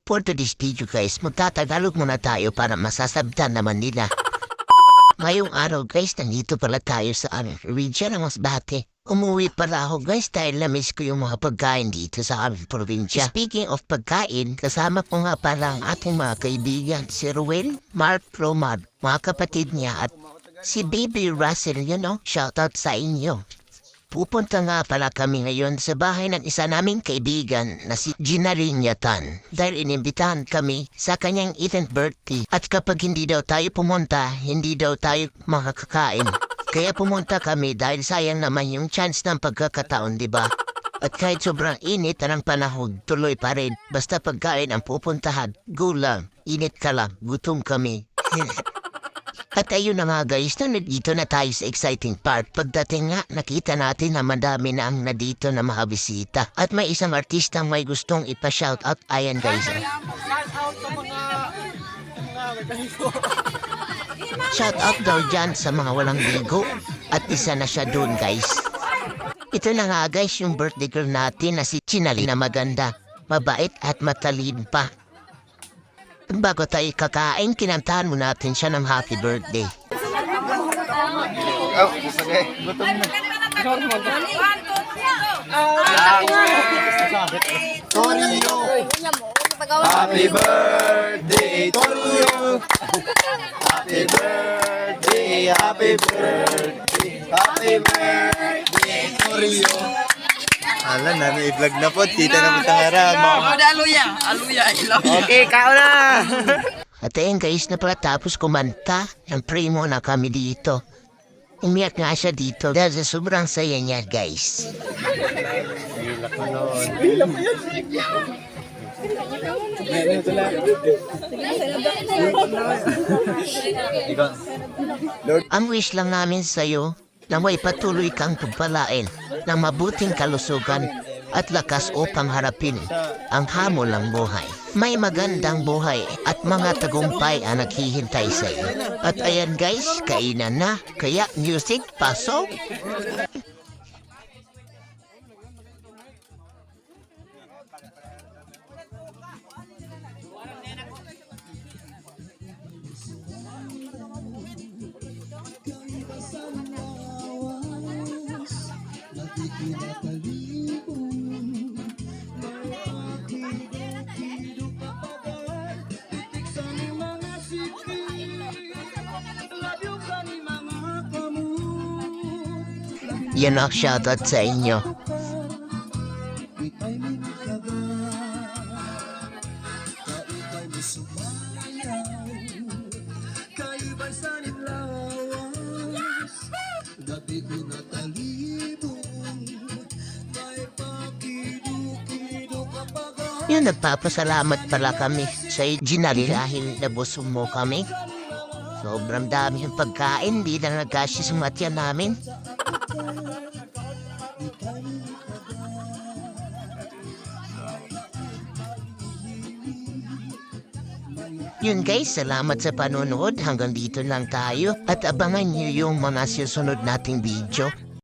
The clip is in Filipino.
For today's video guys, magtatagalog muna tayo para masasabtan naman nila. Ngayong araw guys, nandito pala tayo sa region ng Masbate. Umuwi pala ako guys dahil na-miss ko yung mga pagkain dito sa aming probinsya. Speaking of pagkain, kasama ko nga pala ang ating mga kaibigan, si Ruel, Mark Romar, mga kapatid niya at si Baby Russell, shoutout sa inyo. Pupunta nga pala kami ngayon sa bahay ng isa naming kaibigan na si Gina Rinyatan dahil inimbitahan kami sa kanyang 18th birthday at kapag hindi daw tayo pumunta, hindi daw tayo makakakain. Kaya pumunta kami dahil sayang naman yung chance ng pagkakataon, diba? At kahit sobrang init ng panahon, tuloy pa rin. Basta pagkain ang pupuntahan, go lang, init ka lang, gutom kami. At ayun na nga guys, nandito na tayo sa exciting part. Pagdating nga, nakita natin na madami na ang nadito na mga bisita. At may isang artistang may gustong ipa-shoutout. Ayan guys. Shoutout daw dyan sa mga walang ligo. At isa na siya dun guys. Ito na nga guys yung birthday girl natin na si Chinali na maganda, mabait at matalino pa. Bago tayo kakain, kinantahan mo natin siya ng happy birthday. Oh, sige. Gutom na. Tonyo! Happy birthday to you! Happy birthday, happy birthday, happy birthday to you! Ala na, i-vlog na po. Kita na mo tangarag. Aluya, ilaw. Okay, kao na! At ayun guys, na pala tapos kumanta, ang primo na kami dito. Umiyak nga siya dito dahil sa sobrang saya niya guys. Ang wish lang namin sa'yo na may patuloy kang pagpalain ng mabuting kalusugan at lakas upang harapin ang hamon ng buhay. May magandang buhay at mga tagumpay ang naghihintay sa iyo. At ayan guys, kainan na. Kaya music, pasok! Yan ang shoutout sa inyo. Yun, nagpapasalamat pala kami sa Gina dahil nabusog mo kami. Sobrang dami yung pagkain, di na nagkasya sa matya namin. Yun guys, salamat sa panonood. Hanggang dito lang tayo. At abangan niyo yung mga susunod nating video.